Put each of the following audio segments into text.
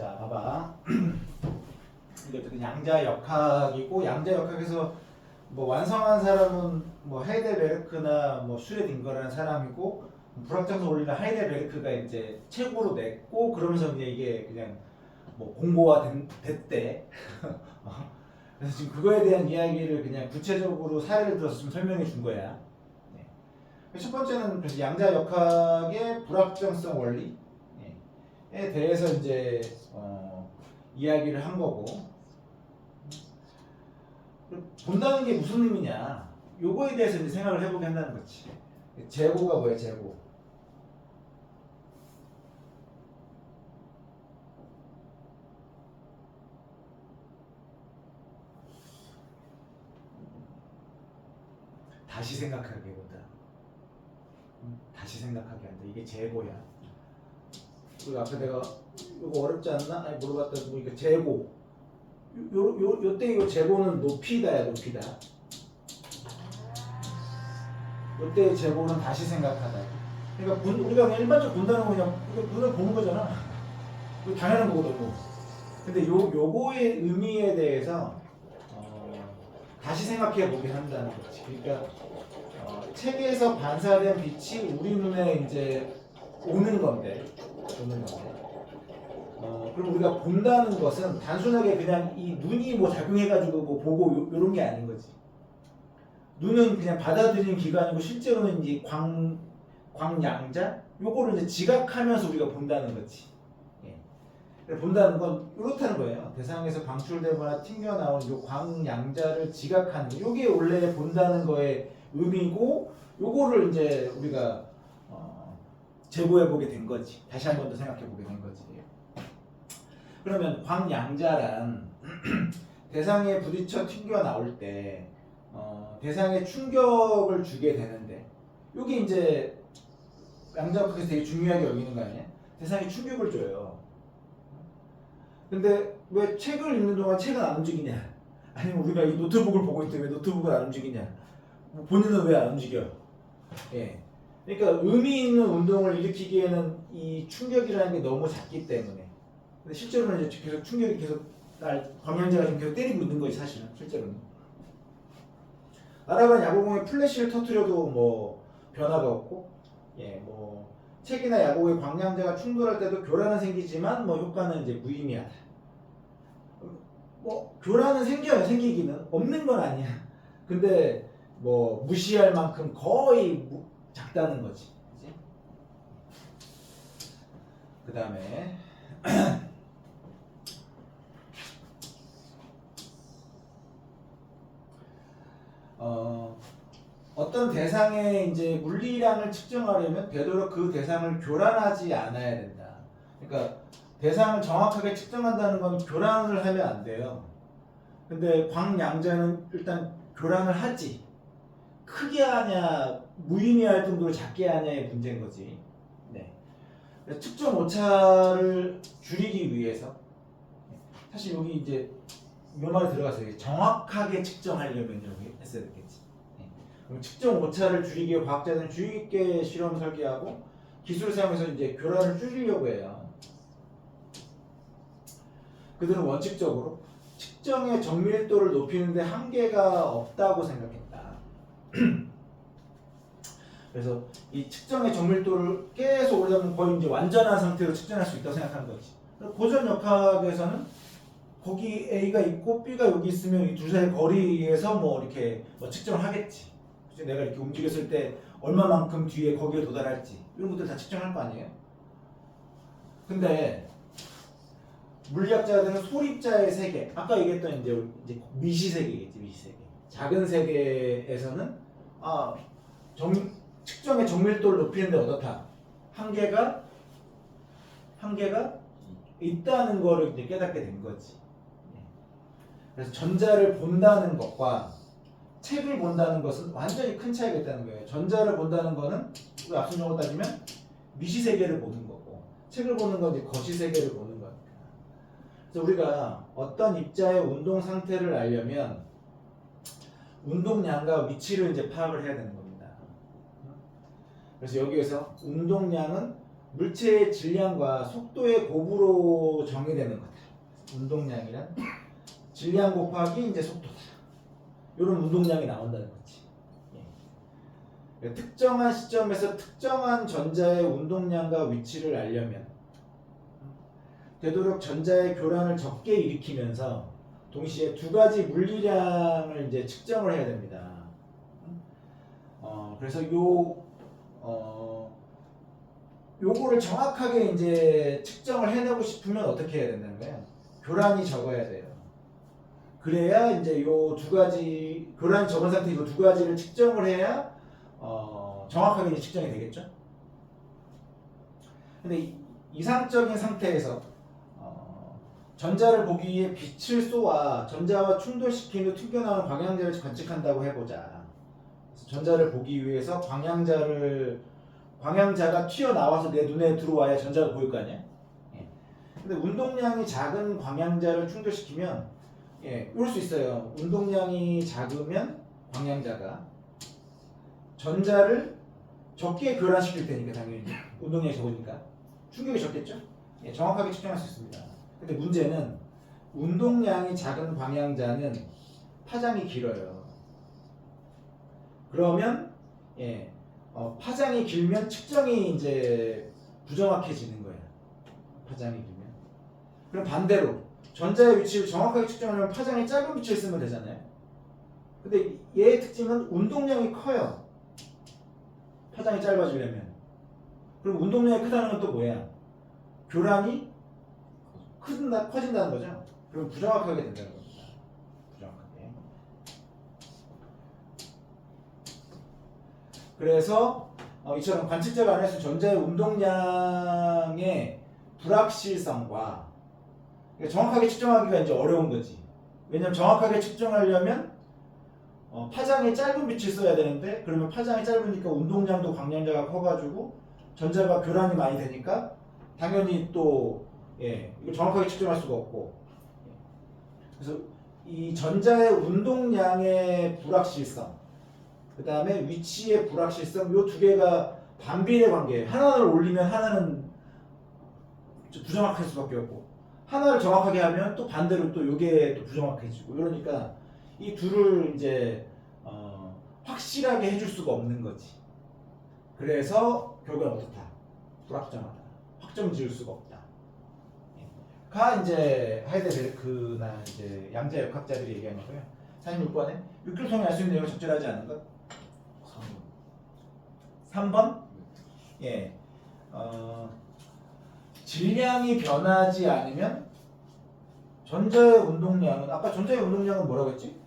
자, 봐봐. 이게 어쨌든 양자역학이고, 양자역학에서 뭐 완성한 사람은 뭐 헤이델베르크나 뭐 슈레딩거라는 사람이고, 불확정성 원리는 하이델베르크가 이제 최고로 냈고, 그러면서 이제 이게 그냥 뭐 공고화 됐대. 그래서 지금 그거에 대한 이야기를 그냥 구체적으로 사례를 들어서 좀 설명해 준 거야. 네. 첫 번째는 양자역학의 불확정성 원리에 대해서 이제 이야기를 한 거고, 본다는 게 무슨 의미냐? 요거에 대해서 이제 생각을 해보게 한다는 거지. 재고가 뭐야, 재고? 다시 생각하게 보다. 다시 생각하게 한다. 이게 재고야. 그리고 아까 내가 이거 어렵지 않나? 아니 물어봤더니 보니까 재고. 요때 요 재고는 높이다야, 높이다. 요때 재고는 다시 생각하다. 그러니까 우리가 그냥 일반적으로 본다는 거 그냥 눈을 보는 거잖아. 이거 당연한 거거든. 근데 요거의 의미에 대해서 다시 생각해 보게 한다는 거지. 그러니까 책에서 반사된 빛이 우리 눈에 이제 오는 건데. 그럼 우리가 본다는 것은 단순하게 그냥 이 눈이 뭐 작용해가지고 뭐 보고 요런 게 아닌 거지. 눈은 그냥 받아들이는 기관이고 실제로는 이제 광양자 요거를 이제 지각하면서 우리가 본다는 거지. 예. 본다는 건 이렇다는 거예요. 대상에서 방출되거나 튕겨나오는 요 광양자를 지각하는 거. 요게 원래 본다는 거의 의미고, 요거를 이제 우리가 재고해 보게 된 거지. 다시 한 번 더 생각해 보게 된 거지. 그러면 광양자란 대상에 부딪혀 튕겨나올 때 대상에 충격을 주게 되는데, 이게 이제 양자역학에서 되게 중요하게 여기는 거 아니야? 대상에 충격을 줘요. 근데 왜 책을 읽는 동안 책은 안 움직이냐? 아니면 우리가 이 노트북을 보고 있을 때 왜 노트북을 안 움직이냐? 본인은 왜 안 움직여? 예. 그러니까 의미 있는 운동을 일으키기에는 이 충격이라는 게 너무 작기 때문에. 근데 실제로는 이제 계속 충격이 계속 광양자가 지금 계속 때리고 있는 거지, 사실은. 실제로는. 날아가는 야구공에 플래시를 터뜨려도 뭐 변화가 없고, 예, 뭐 책이나 야구의 광양자가 충돌할 때도 교란은 생기지만 뭐 효과는 이제 무의미하다. 뭐 교란은 생기기는 없는 건 아니야. 근데 뭐 무시할 만큼 거의 작다는 거지. 그치? 그 다음에 어떤 대상의 이제 물리량을 측정하려면 되도록 그 대상을 교란하지 않아야 된다. 그러니까 대상을 정확하게 측정한다는 건 교란을 하면 안 돼요. 근데 광양자는 일단 교란을 하지. 크게 하냐, 무의미할 정도로 작게 하냐의 문제인 거지. 네. 측정 오차를 줄이기 위해서, 사실 여기 이제 이 말이 들어가서 정확하게 측정하려면 이렇게 했어야 됐겠지. 그럼 측정 오차를 줄이기 위해 과학자들은 주의 깊게 실험 설계하고 기술을 사용해서 이제 교란을 줄이려고 해요. 그들은 원칙적으로 측정의 정밀도를 높이는데 한계가 없다고 생각했다. 그래서 이 측정의 정밀도를 계속 오르다 보면 거의 이제 완전한 상태로 측정할 수 있다고 생각하는 거지. 고전 역학에서는 거기 A가 있고 B가 여기 있으면 이 두 사이 거리에서 뭐 이렇게 뭐 측정을 하겠지. 그치? 내가 이렇게 움직였을 때 얼마만큼 뒤에 거기에 도달할지 이런 것들 다 측정할 거 아니에요. 근데 물리학자들은 소립자의 세계, 아까 얘기했던 이제 미시세계겠지, 미시세계. 작은 세계에서는 측정의 정밀도를 높이는데 어떻다? 한계가 있다는 거를 이제 깨닫게 된 거지. 그래서 전자를 본다는 것과 책을 본다는 것은 완전히 큰 차이가 있다는 거예요. 전자를 본다는 거는 우리 앞선 용어로 따지면 미시세계를 보는 거고, 책을 보는 건 이제 거시세계를 보는 거니까. 그래서 우리가 어떤 입자의 운동 상태를 알려면 운동량과 위치를 이제 파악을 해야 되는 겁니다. 그래서 여기에서 운동량은 물체의 질량과 속도의 곱으로 정의되는 거다. 운동량이란 질량 곱하기 이제 속도다. 이런 운동량이 나온다는 거지. 예. 특정한 시점에서 특정한 전자의 운동량과 위치를 알려면 되도록 전자의 교란을 적게 일으키면서 동시에 두 가지 물리량을 이제 측정을 해야 됩니다. 그래서 요거를 정확하게 이제 측정을 해내고 싶으면 어떻게 해야 된다는 거예요? 교란이 적어야 돼요. 그래야 이제 요 두 가지 교란이 적은 상태 이거 두 가지를 측정을 해야 정확하게 이제 측정이 되겠죠. 근데 이상적인 상태에서 전자를 보기 위해 빛을 쏘아 전자와 충돌시킨 후 튕겨나오는 광양자를 관측한다고 해보자. 그래서 전자를 보기 위해서 광양자가 튀어나와서 내 눈에 들어와야 전자가 보일 거 아니야? 예. 근데 운동량이 작은 광양자를 충돌시키면 이럴 수 있어요. 운동량이 작으면 광양자가 전자를 적게 교란시킬 테니까 당연히 운동량이 적으니까 충격이 적겠죠? 정확하게 측정할 수 있습니다. 근데 문제는 운동량이 작은 광양자는 파장이 길어요. 그러면 파장이 길면 측정이 이제 부정확해지는 거예요. 파장이 길면. 그럼 반대로 전자의 위치를 정확하게 측정하려면 파장이 짧은 빛을 쓰면 되잖아요. 근데 얘의 특징은 운동량이 커요. 파장이 짧아지려면. 그럼 운동량이 크다는 건 또 뭐야? 교란이 커진다는 거죠. 그럼 부정확하게 된다는 겁니다. 부정확하게. 그래서 이처럼 관측자가 안에서 전자의 운동량의 불확실성과 그러니까 정확하게 측정하기가 이제 어려운 거지. 왜냐면 정확하게 측정하려면 파장이 짧은 빛을 써야 되는데 그러면 파장이 짧으니까 운동량도 광량자가 커가지고 전자가 교란이 많이 되니까 당연히 또 이거 정확하게 측정할 수가 없고 그래서 이 전자의 운동량의 불확실성 그 다음에 위치의 불확실성 요 두 개가 반비례 관계예요. 하나를 올리면 하나는 부정확할 수밖에 없고 하나를 정확하게 하면 또 반대로 또 요게 또 부정확해지고 이러니까 이 둘을 이제 확실하게 해줄 수가 없는 거지. 그래서 결과는 어떻다? 불확정하다. 확정 지을 수가 없다. 가 이제 하이델베르크나 이제 양자 역학자들이 얘기한 거고요. 46번에 육교를 통해 알 수 있는 내용이 적절하지 않은 것. 3번? 예. 질량이 변하지 않으면 전자의 운동량은 아까 전자의 운동량은 뭐라고 했지?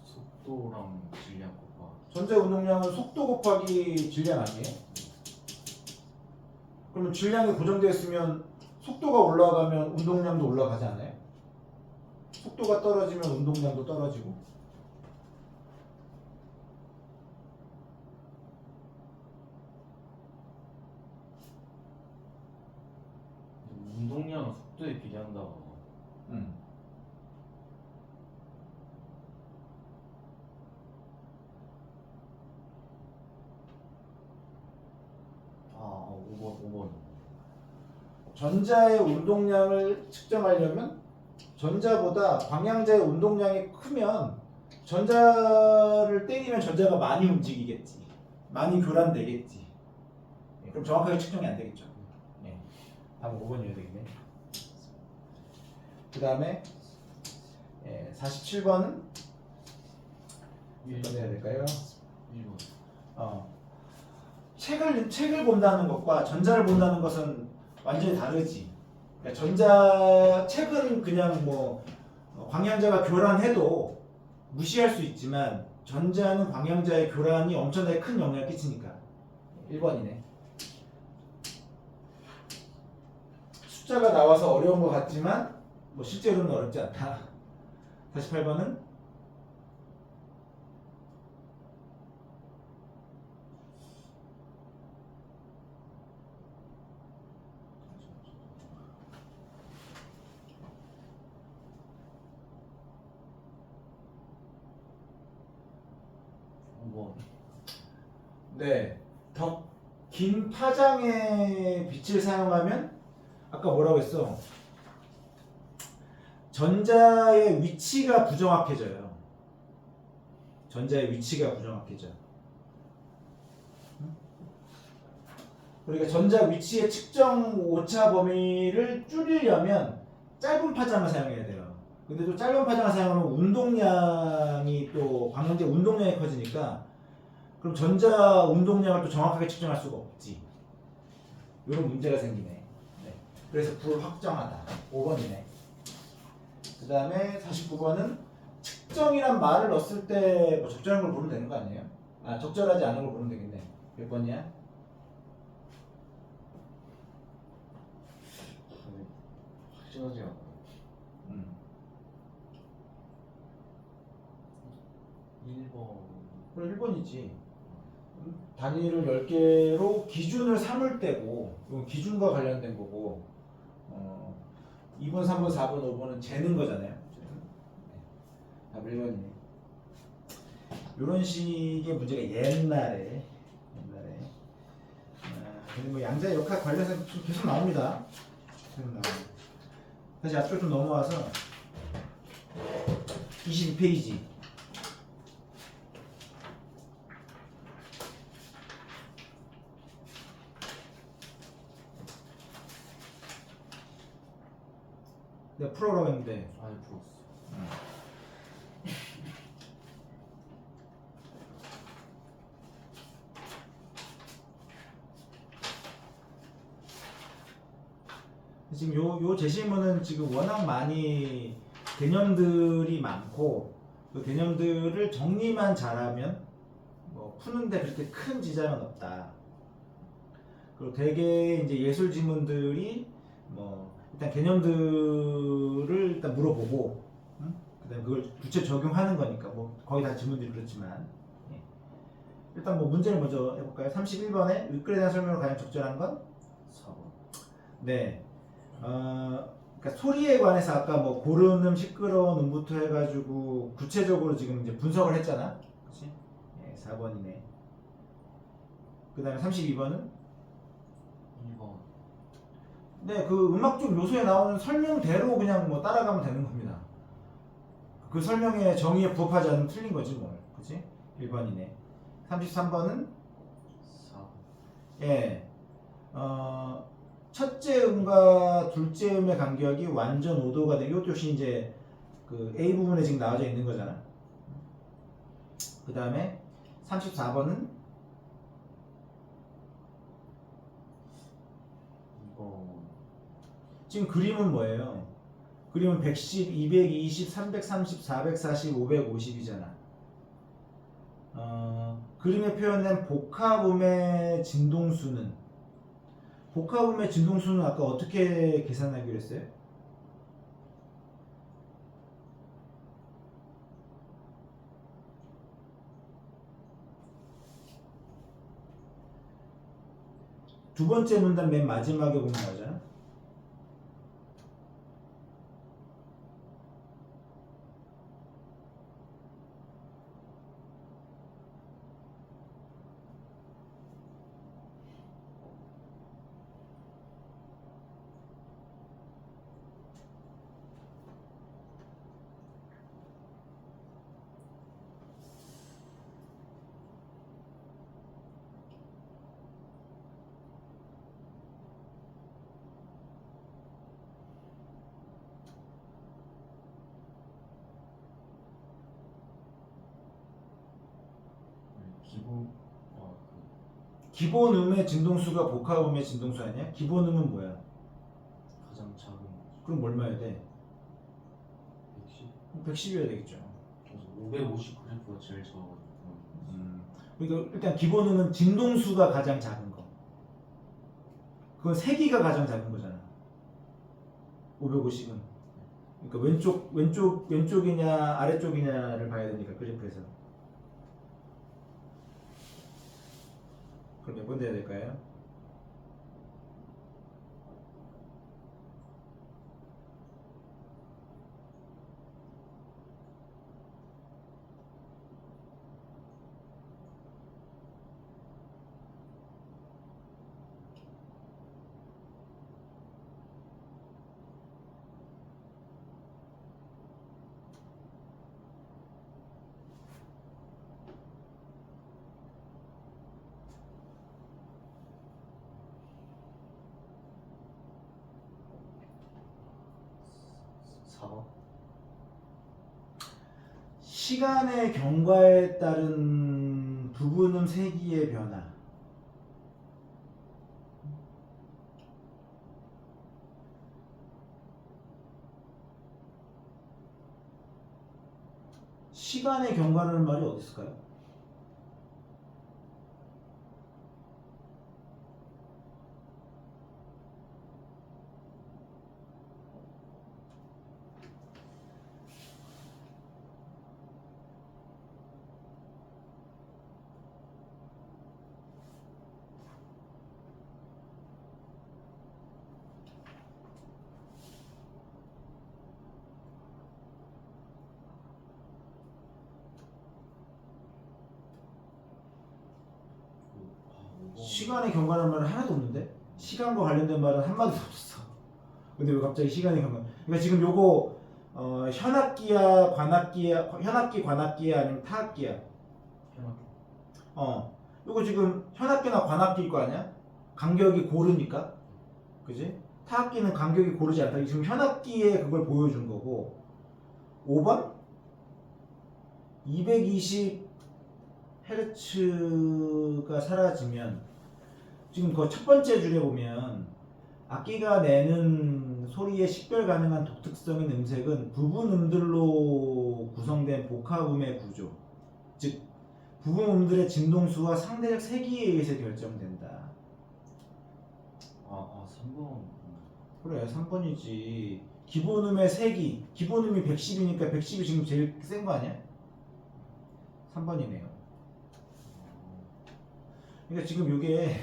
속도랑 질량 곱하 전자의 운동량은 속도 곱하기 질량 아니에요? 그러면 질량이 고정되어 있으면 속도가 올라가면 운동량도 올라가지 않아요? 속도가 떨어지면 운동량도 떨어지고 운동량은 속도에 비례한다고. 아, 5번. 전자의 운동량을 측정하려면 전자보다 광양자의 운동량이 크면 전자를 때리면 전자가 많이 움직이겠지. 많이 교란되겠지. 그럼 정확하게 측정이 안 되겠죠. 다음 5번이어야 되겠네. 그 다음에 47번은 어떤 해야 될까요? 1번. 책을 본다는 것과 전자를 본다는 것은 완전히 다르지. 그러니까 책은 그냥 뭐 광양자가 교란해도 무시할 수 있지만 전자는 광양자의 교란이 엄청나게 큰 영향을 끼치니까 1번이네. 숫자가 나와서 어려운 것 같지만 뭐 실제로는 어렵지 않다. 48번은 네, 더 긴 파장의 빛을 사용하면 아까 뭐라고 했어? 전자의 위치가 부정확해져요. 전자의 위치가 부정확해져. 그러니까 전자 위치의 측정 오차 범위를 줄이려면 짧은 파장을 사용해야 돼요. 근데 또 짧은 파장을 사용하면 운동량이 또 방향제 운동량이 커지니까 그럼 전자 운동량을 또 정확하게 측정할 수가 없지. 이런 문제가 생기네. 네. 그래서 불확정하다. 5번이네. 그 다음에 49번은 측정이란 말을 넣었을 때 뭐 적절한 걸 보면 되는 거 아니에요? 아, 적절하지 않은 걸 보면 되겠네. 몇 번이야? 확실하지 않아. 1번. 그럼 1번이지. 단위를 10개로 기준을 삼을 때고 이건 기준과 관련된 거고 2번, 3번, 4번, 5번은 재는 거잖아요. 답 1번이네. 이런 식의 문제가 옛날에 근데 뭐 양자 역학 관련해서 좀 계속 나옵니다. 계속 나와요. 다시 앞으로 좀 넘어와서 22페이지. 내가 풀어라고 했는데 아니 풀었어. 지금 요 제시문은 지금 워낙 많이 개념들이 많고 그 개념들을 정리만 잘하면 뭐 푸는데 그렇게 큰 지장은 없다. 그리고 대개 이제 예술 지문들이 뭐 일단 개념들을 일단 물어보고 그다음에 그걸 구체 적용하는 거니까 뭐 거의 다 지문들이 그렇지만 예. 일단 뭐 문제를 먼저 해볼까요? 31번에 의글에 대한 설명으로 가장 적절한 건 4번. 네. 그러니까 소리에 관해서 아까 뭐 고르는 시끄러운 음부터 해가지고 구체적으로 지금 이제 분석을 했잖아. 그렇지? 예, 4번이네. 그 다음에 32번은 1번. 네, 그 음악적 요소에 나오는 설명대로 그냥 뭐 따라가면 되는 겁니다. 그 설명의 정의에 부합하지 않으면 틀린 거지 뭐. 그치? 1번이네. 33번은 4번. 예. 첫째 음과 둘째 음의 간격이 완전 5도가 되고 이것도 역시 이제 그 A 부분에 지금 나와져 있는 거잖아. 그 다음에 34번은 2번. 지금 그림은 뭐예요? 그림은 110, 220, 330, 440, 550이잖아. 그림에 표현된 복합음의 진동수는 복합음의 진동수는 아까 어떻게 계산하기로 했어요? 두 번째 문단 맨 마지막에 보면 나오잖아. 기본. 기본 음의 진동수가 복합음의 진동수 아니야? 기본 음은 뭐야? 가장 작은 거죠. 그럼 얼마야 돼? 110. 110이어야 되겠죠. 그래서 550 그래프가 제일 작아가지고. 그러니까 일단 기본 음은 진동수가 가장 작은 거. 그건 세기가 가장 작은 거잖아. 550은. 그러니까 왼쪽이냐 아래쪽이냐를 봐야 되니까 그래프에서. 그럼 몇 번 돼야 될까요? 시간의 경과에 따른 부분음 세기의 변화. 시간의 경과라는 말이 어디 있을까요? 시간의 경과라는 말은 하나도 없는데? 시간과 관련된 말은 한마디도 없었어. 근데 왜 갑자기 시간의 경과? 그러니까 지금 요거 현악기야, 관악기야, 현악기, 관악기야, 아니면 타악기야? 현악기. 요거 지금 현악기나 관악기일 거 아니야? 간격이 고르니까, 그지? 타악기는 간격이 고르지 않다. 지금 현악기에 그걸 보여준 거고. 5번 220Hz가 사라지면 지금 그 첫 번째 줄에 보면 악기가 내는 소리의 식별 가능한 독특성인 음색은 부분음들로 구성된 복합음의 구조, 즉 부분음들의 진동수와 상대적 세기에 의해서 결정된다. 3번. 그래, 3번이지. 기본음의 세기, 기본음이 110이니까 110이 지금 제일 센 거 아니야? 3번이네요. 그러니까 지금 이게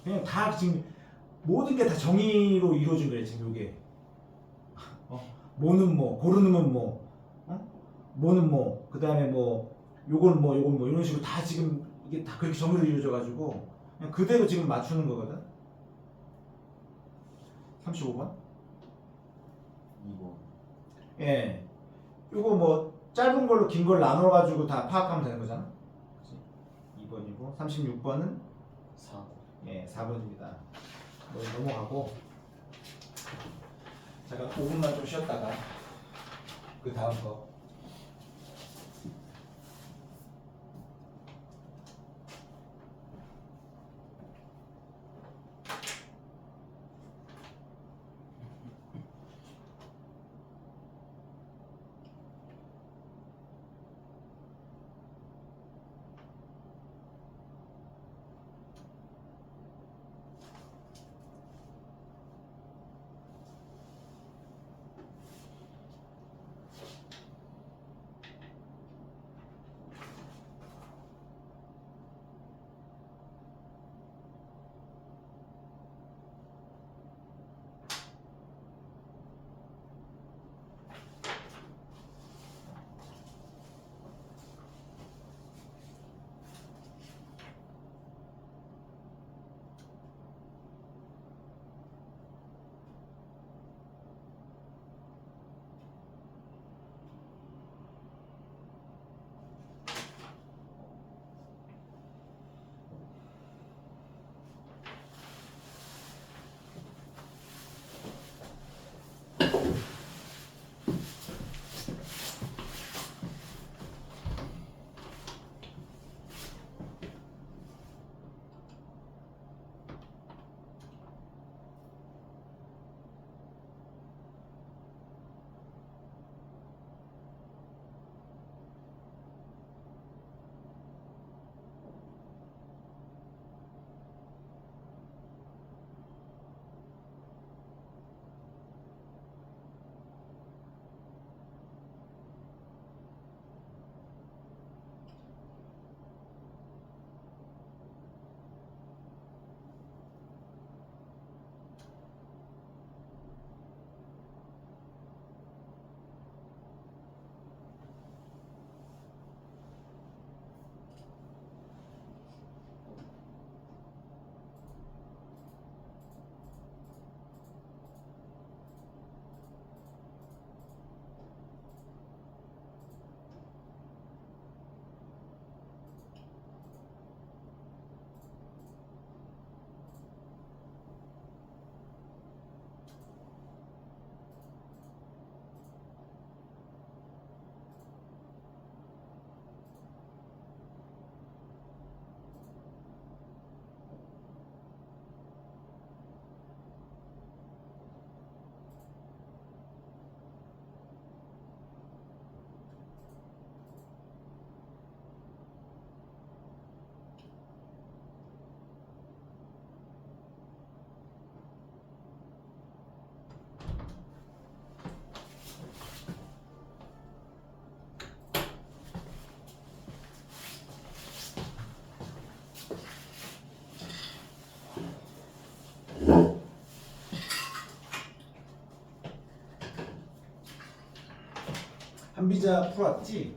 그냥 다 지금 모든 게 다 정의로 이루어진 거예요. 지금 이게 뭐는 뭐, 고르는 뭐, 뭐는 뭐, 그 다음에 뭐, 요건 뭐, 요건 뭐 이런 식으로 다 지금 이게 다 그렇게 정의로 이루어져 가지고 그냥 그대로 지금 맞추는 거거든. 35번. 2번. 예. 요거 뭐 짧은 걸로 긴 걸 나눠 가지고 다 파악하면 되는 거잖아. 그치? 2번이고 36번은 4번. 예, 4번입니다. 넘어가고 잠깐 5분만 좀 쉬었다가 그 다음 거. 한비자 풀었지?